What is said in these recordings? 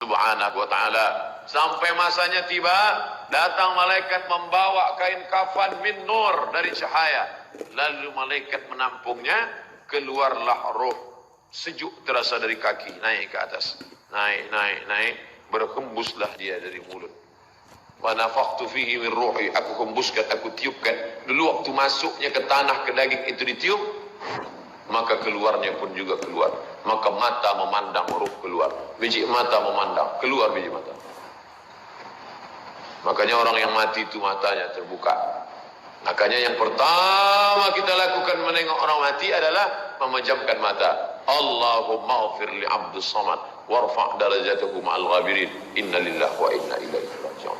Subhanahu wa ta'ala. Sampai masanya tiba, datang malaikat membawa kain kafan min nur dari cahaya. Lalu malaikat menampungnya, keluarlah roh. Sejuk terasa dari kaki, naik ke atas. Naik. Berhembuslah dia dari mulut. Wa nafakhtu fihi min ruhi, aku hembuskan, aku tiupkan. Dulu waktu masuknya ke tanah, ke daging itu ditiup, maka keluarnya pun juga keluar. Maka mata memandang, ruh keluar. Biji mata memandang, keluar biji mata. Makanya orang yang mati itu matanya terbuka. Makanya yang pertama kita lakukan menengok orang mati adalah memejamkan mata. Allahumma ghfir li abdus samad warfa' darajatahu ma'al ghabirin. Inna lillahi wa inna ilaihi raji'un.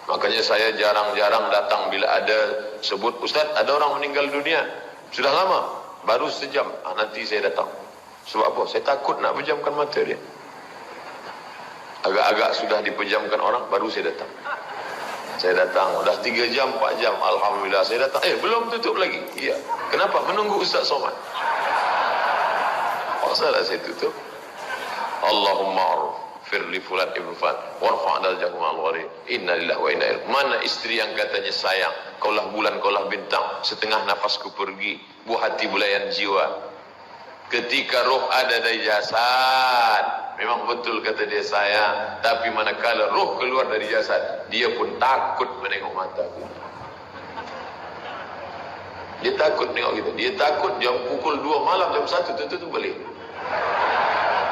Makanya saya jarang-jarang datang bila ada sebut, Ustaz ada orang meninggal dunia. Sudah lama, baru sejam, nanti saya datang. Sebab apa? Saya takut nak pejamkan mata dia. Agak-agak sudah dipejamkan orang, baru saya datang. Saya datang, dah 3 jam, 4 jam, Alhamdulillah saya datang. Belum tutup lagi. Iya. Kenapa? Menunggu Ustaz Somad. Oh, salah saya tutup. Allahumma firli fulan ibn fulan warfa' darajatahu ma'al ghabirin. Inna lillahi wa inna ilaihi. Mana istri yang katanya sayang, kaulah bulan, kaulah bintang, setengah nafasku pergi, buah hati bulayan jiwa. Ketika roh ada dari jasad, memang betul kata dia sayang, tapi manakala roh keluar dari jasad, dia pun takut menengok mata kita. Dia takut tengok kita. Dia takut jam pukul 2 malam, jam 1 tutup balik.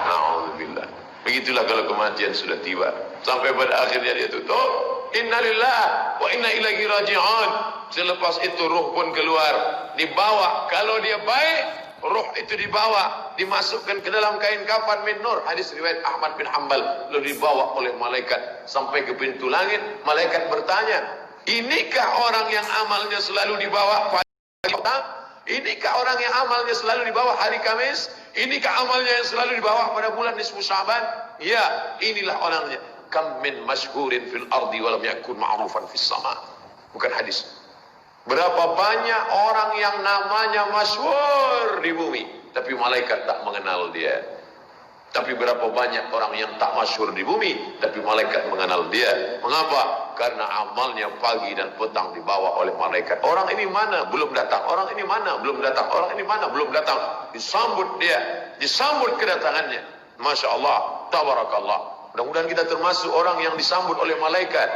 Na'udzubillah. Begitulah kalau kematian sudah tiba. Sampai pada akhirnya dia tutup. Innalillah wa inna ilaihi raji'un. Selepas itu roh pun keluar. Dibawa. Kalau dia baik, roh itu dibawa. Dimasukkan ke dalam kain kafan min nur. Hadis riwayat Ahmad bin Hanbal. Lalu dibawa oleh malaikat. Sampai ke pintu langit. Malaikat bertanya, inikah orang yang amalnya selalu dibawa pada inikah orang yang amalnya selalu dibawa hari Kamis? Inikah amalnya yang selalu dibawa pada bulan nisfu Sya'ban? Ya, inilah orangnya. Kam min masyhurin fil ardi walam yakun ma'rufan fis sama. Bukan hadis. Berapa banyak orang yang namanya masyhur di bumi, tapi malaikat tak mengenal dia. Tapi berapa banyak orang yang tak masyhur di bumi, tapi malaikat mengenal dia. Mengapa? Karena amalnya pagi dan petang dibawa oleh malaikat. Orang ini mana? Belum datang. Orang ini mana? Belum datang. Orang ini mana? Belum datang. Disambut dia. Disambut kedatangannya. Masya Allah. Tabarakallah. Mudah-mudahan kita termasuk orang yang disambut oleh malaikat.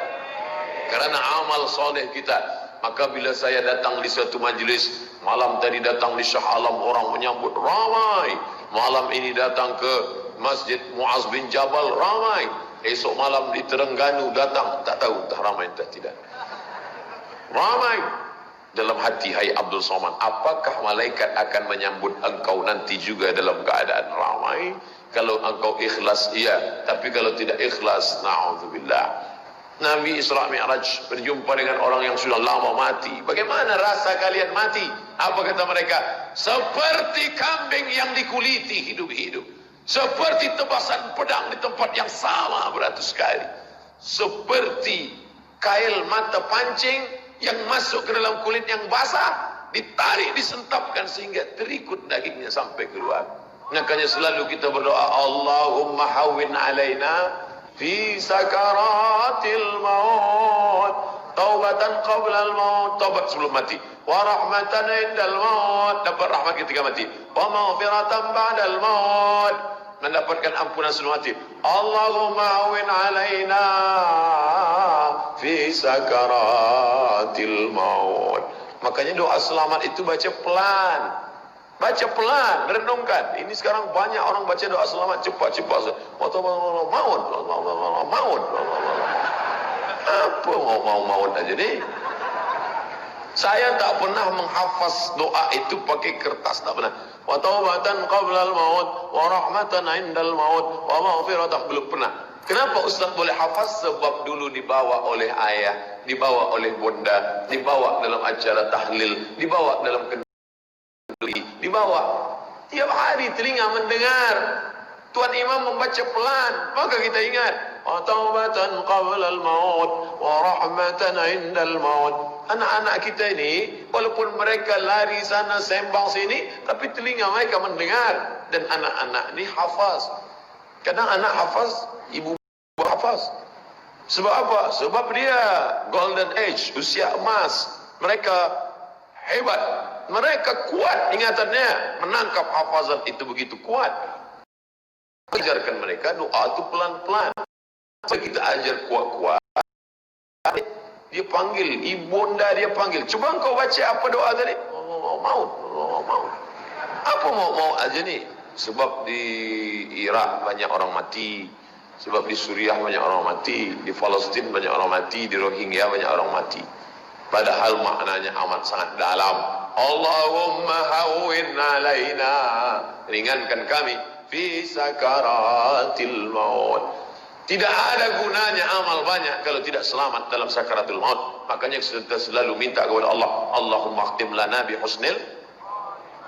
Karena amal soleh kita. Maka bila saya datang di suatu majlis, malam tadi datang di Shah Alam, orang menyambut ramai. Malam ini datang ke Masjid Muaz bin Jabal, ramai. Esok malam di Terengganu datang, tak tahu entah ramai entah tidak. Ramai. Dalam hati, hai Abdul Somad, apakah malaikat akan menyambut engkau nanti juga dalam keadaan ramai? Kalau engkau ikhlas, iya. Tapi kalau tidak ikhlas, na'udzubillah. Nabi Isra Mi'raj berjumpa dengan orang yang sudah lama mati. Bagaimana rasa kalian mati? Apa kata mereka? Seperti kambing yang dikuliti hidup-hidup. Seperti tebasan pedang di tempat yang sama beratus kali. Seperti kail mata pancing yang masuk ke dalam kulit yang basah, ditarik, disentapkan sehingga terikut dagingnya sampai keluar. Makanya selalu kita berdoa, Allahumma hawwin alaina fi sakaratil maut, taubatan qabla al maut, taubat sebelum mati, wa rahmatan indal maut, dapat rahmat ketika mati, wa maghfiratan ba'dal maut, mendapatkan ampunan sebelum mati. Allahumma hawwin alaina fi sakaratil maut. Makanya doa selamat itu baca pelan. Baca pelan, renungkan. Ini sekarang banyak orang baca doa selamat cepat-cepat. Maut. Apa maut aja nih? Saya tak pernah menghafaz doa itu pakai kertas, tak pernah. Wa taubatan qabla al-maut, wa rahmatan indal maut, wa maghfiratan, belum pernah. Kenapa Ustaz boleh hafaz? Sebab dulu dibawa oleh ayah, dibawa oleh bunda, dibawa dalam acara tahlil, dibawa dalam dibawa. Tiap hari telinga mendengar Tuan Imam membaca pelan, maka kita ingat, taubatan qabla al-maut wa rahmatan indal maut. Anak-anak kita ini walaupun mereka lari sana sembang sini, tapi telinga mereka mendengar. Dan anak-anak ini hafaz. Kadang anak hafaz, ibu hafaz. Sebab apa? Sebab dia golden age, usia emas. Mereka hebat, mereka kuat ingatannya, menangkap hafazan itu begitu kuat. Ajarkan mereka doa itu pelan-pelan. Kita ajar kuat-kuat. Dia panggil, ibunda dia panggil. Cuba kau baca apa doa tadi? Mau. Apa mau aja nih? Sebab di Irak banyak orang mati. Sebab di Suriah banyak orang mati. Di Palestin banyak orang mati. Di Rohingya banyak orang mati. Padahal maknanya amat sangat dalam. Allahumma hawwin alaina. Ringankan kami. Fi sakaratil maut. Tidak ada gunanya amal banyak kalau tidak selamat dalam sakaratul maut. Makanya kita selalu minta kepada Allah, Allahumma khtim lana bi husnil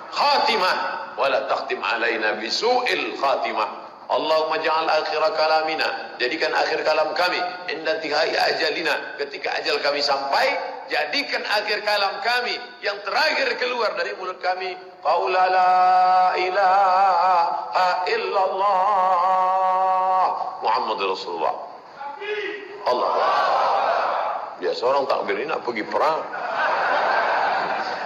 khatimah wa la takhtim alaina bi su'il khatimah. Allahumma ja'al akhir kalamina, jadikan akhir kalam kami inda tihai ajalina, ketika ajal kami sampai, jadikan akhir kalam kami yang terakhir keluar dari mulut kami qaula la ilaha illallah Muhammad Rasulullah. Allah. Biasa orang takbir ini nak pergi perang.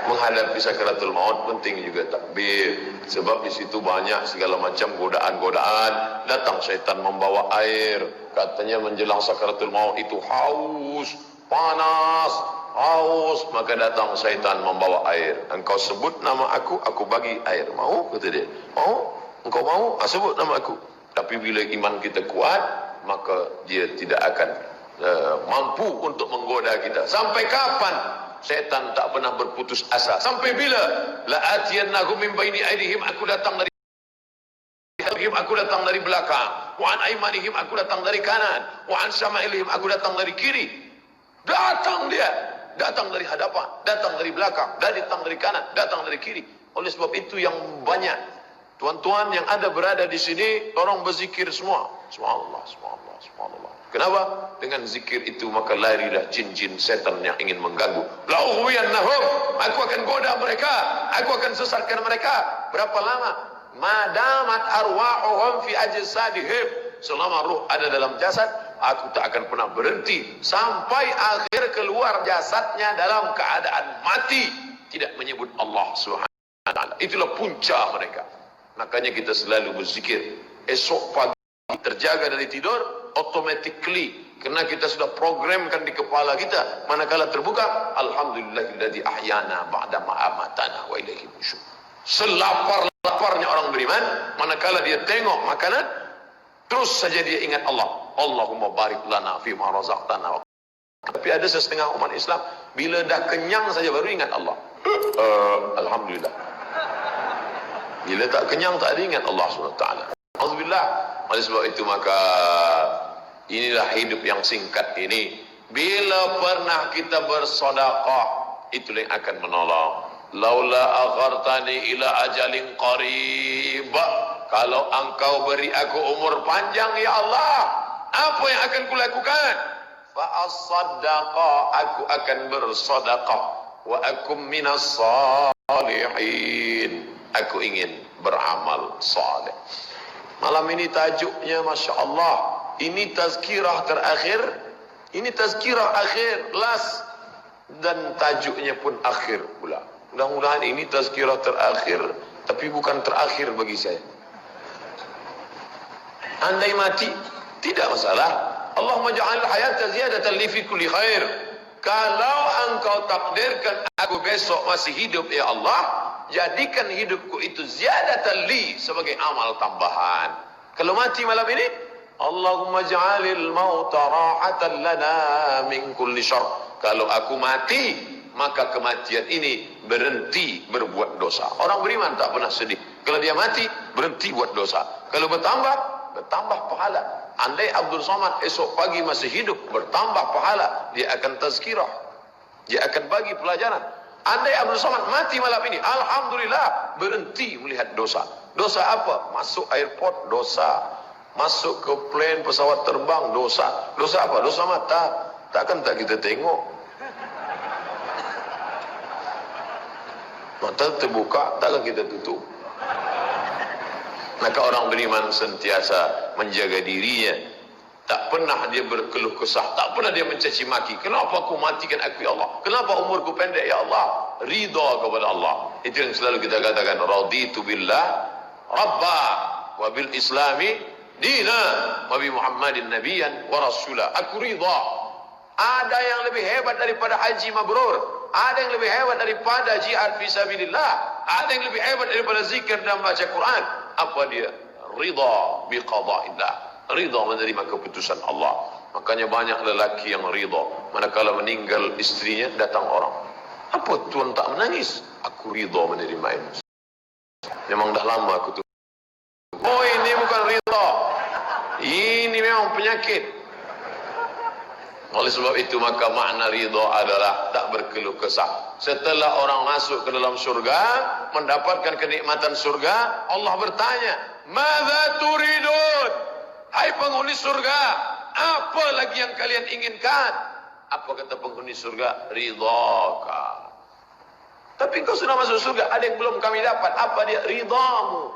Menghadapi sakaratul maut penting juga takbir. Sebab di situ banyak segala macam godaan-godaan. Datang syaitan membawa air. Katanya menjelang sakaratul maut itu haus, panas, haus. Maka datang syaitan membawa air. Engkau sebut nama aku bagi air. Mau? Kata dia. Mau? Engkau mau? Sebut nama aku. Tapi bila iman kita kuat, maka dia tidak akan mampu untuk menggoda kita. Sampai kapan? Setan tak pernah berputus asa. Sampai bila? La atiyannahum min baini aydihim, aku datang dari belakang. Wa an aymanihim, aku datang dari kanan. Wa an syama'ilihim, aku datang dari kiri. Datang dia. Datang dari hadapan, datang dari belakang, datang dari kanan, datang dari kiri. Oleh sebab itu yang banyak tuan-tuan yang ada berada di sini, orang berzikir semua. Subhanallah, subhanallah, subhanallah. Kenapa? Dengan zikir itu maka larilah jin-jin setan yang ingin mengganggu. La'ughwiyannahum, aku akan goda mereka, aku akan sesatkan mereka. Berapa lama? Madamat arwahuhum fi ajsadihim. Selama ruh ada dalam jasad, aku tak akan pernah berhenti sampai akhir keluar jasadnya dalam keadaan mati, tidak menyebut Allah Subhanahu wa taala. Itulah punca mereka. Makanya kita selalu berzikir. Esok pagi terjaga dari tidur automatically, karena kita sudah programkan di kepala kita. Manakala terbuka, alhamdulillahilladzi ahyana ba'da ma amatana wa ilaihi nusyur. Selapar-laparnya orang beriman, manakala dia tengok makanan, terus saja dia ingat Allah. Allahumma barik lana fi ma razaqtana. Tapi ada setengah umat Islam, bila dah kenyang saja baru ingat Allah. Alhamdulillah. Bila tak kenyang tak ada ingat Allah SWT. Alhamdulillah. Oleh sebab itu maka inilah hidup yang singkat ini. Bila pernah kita bersedekah, itulah yang akan menolong. Laula akhartani ila ajalin qarib. Kalau engkau beri aku umur panjang ya Allah, apa yang akan kulakukan? Fa as-saddaqa, aku akan bersedekah. Wa akum minas salihin. Aku ingin beramal saleh. Malam ini tajuknya Masya Allah. Ini tazkirah terakhir. Ini tazkirah akhir, last. Dan tajuknya pun akhir pula. Mudah-mudahan ini tazkirah terakhir, tapi bukan terakhir bagi saya. Andai mati, tidak masalah. Allahumma ja'al hayata ziyadatan li fi kulli khair. Kalau engkau takdirkan aku besok masih hidup ya Allah, jadikan hidupku itu ziyadatan li, sebagai amal tambahan. Kalau mati malam ini, Allahumma ja'alil mauta rahatan lana min kulli syarr. Kalau aku mati, maka kematian ini berhenti berbuat dosa. Orang beriman tak pernah sedih. Kalau dia mati, berhenti buat dosa. Kalau bertambah pahala. Andai Abdul Somad esok pagi masih hidup, bertambah pahala. Dia akan tazkirah, dia akan bagi pelajaran. Andai Abdul Somad mati malam ini, alhamdulillah, berhenti melihat dosa. Dosa apa? Masuk airport, dosa. Masuk ke plane pesawat terbang, dosa. Dosa apa? Dosa mata. Takkan tak kita tengok. Mata terbuka, takkan kita tutup. Maka orang beriman sentiasa menjaga dirinya Tak pernah dia berkeluh kesah, tak pernah dia mencaci maki. Kenapa aku matikan aku ya Allah? Kenapa umurku pendek ya Allah? Ridha kepada Allah. Itu yang selalu kita katakan, raditu billah rabba wa bil islami dina wa bi Muhammadin nabiyyan wa rasula. Aku ridha. Ada yang lebih hebat daripada haji mabrur, ada yang lebih hebat daripada jihad fi sabilillah, ada yang lebih hebat daripada zikir dan baca Quran. Apa dia? Ridha bi qada'illah. Ridha menerima keputusan Allah. Makanya banyak lelaki yang ridha manakala meninggal istrinya, datang orang, apa tuan tak menangis? Aku ridha menerima ini. Memang dah lama aku tu. Oh, ini bukan ridha, ini memang penyakit. Oleh sebab itu maka makna ridha adalah tak berkeluh kesah. Setelah orang masuk ke dalam surga, mendapatkan kenikmatan surga, Allah bertanya, "Madza turidun?" Hai penghuni surga, apa lagi yang kalian inginkan? Apa kata penghuni surga? Ridhaka. Tapi kau sudah masuk surga, ada yang belum kami dapat. Apa dia? Ridhamu.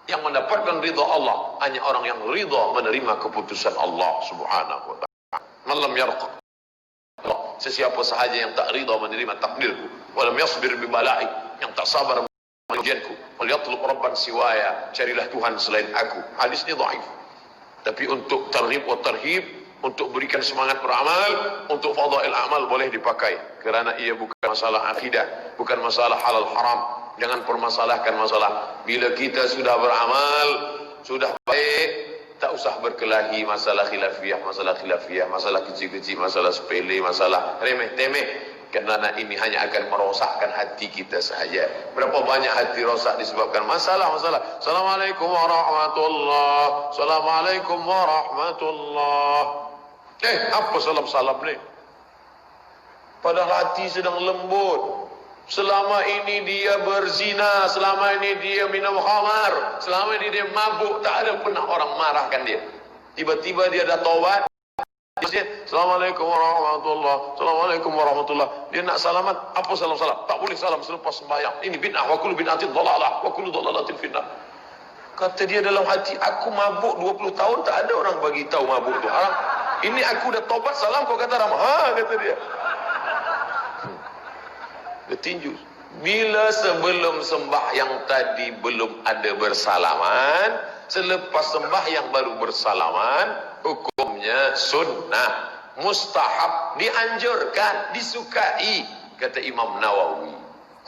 Yang mendapatkan ridha Allah hanya orang yang ridha menerima keputusan Allah Subhanahu wa ta'ala. Malam yarqa. Sesiapa sahaja yang tak ridha menerima takdirku, walam yasbir bi bala'i, yang tak sabar menerima ujianku, waliyatlub rabban siwaya, carilah Tuhan selain aku. Hadis ini dhaif. Tapi untuk tarhib wa tarhib, untuk berikan semangat beramal, untuk fadail amal boleh dipakai. Kerana ia bukan masalah akidah, bukan masalah halal haram. Jangan permasalahkan masalah. Bila kita sudah beramal, sudah baik, tak usah berkelahi masalah khilafiyah, masalah kecil-kecil, masalah sepele, masalah remeh-temeh. Kerana ini hanya akan merosakkan hati kita sahaja. Berapa banyak hati rosak disebabkan masalah-masalah. Assalamualaikum warahmatullahi. Assalamualaikum warahmatullahi. Apa salam-salam ni? Padahal hati sedang lembut. Selama ini dia berzina, selama ini dia minum khamar, selama ini dia mabuk, tak ada pernah orang marahkan dia. Tiba-tiba dia dah taubat. Assalamualaikum warahmatullahi. Assalamualaikum warahmatullahi. Dia nak salaman, apa salam-salam? Tak boleh salam selepas sembahyang. Ini bid'ah, wa kullu bid'atin dhalalah, wa kullu dhalalatin finnar. Kata dia dalam hati, aku mabuk 20 tahun, tak ada orang bagi tahu mabuk tu haram. Ini aku dah taubat, salam kau kata haram. Kata dia. Dia tinju. Bila sebelum sembahyang tadi belum ada bersalaman, selepas sembahyang baru bersalaman, hukumnya sunnah, mustahab, dianjurkan, disukai, kata Imam Nawawi.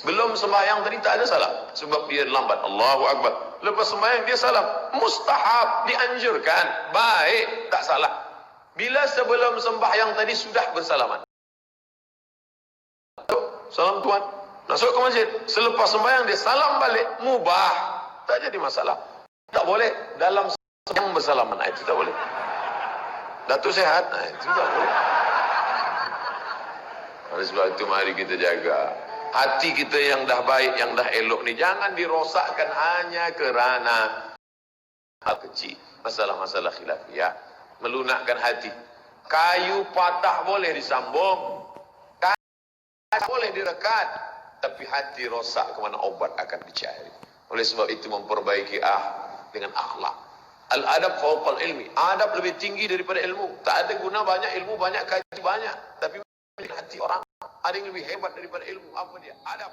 Belum sembahyang tadi tak ada salam, sebab dia lambat. Allahu Akbar. Lepas sembahyang dia salam, mustahab, dianjurkan, baik, tak salah. Bila sebelum sembahyang tadi sudah bersalaman, salam tuan, masuk ke masjid, selepas sembahyang dia salam balik, mubah, tak jadi masalah. Tak boleh dalam yang bersalaman, itu tak boleh. Datuk sehat, itu tak boleh. Oleh sebab itu mari kita jaga hati kita yang dah baik, yang dah elok ni, jangan dirosakkan hanya kerana hal kecil, masalah-masalah khilafiyah, melunakkan hati. Kayu patah boleh disambung, kayu boleh direkat, tapi hati rosak, kemana obat akan dicari. Oleh sebab itu memperbaiki dengan akhlak. Al-adab fawqal ilmi. Adab lebih tinggi daripada ilmu. Tak ada guna banyak ilmu, banyak kaji banyak, tapi hati orang ada yang lebih hebat daripada ilmu. Apa dia? Adab.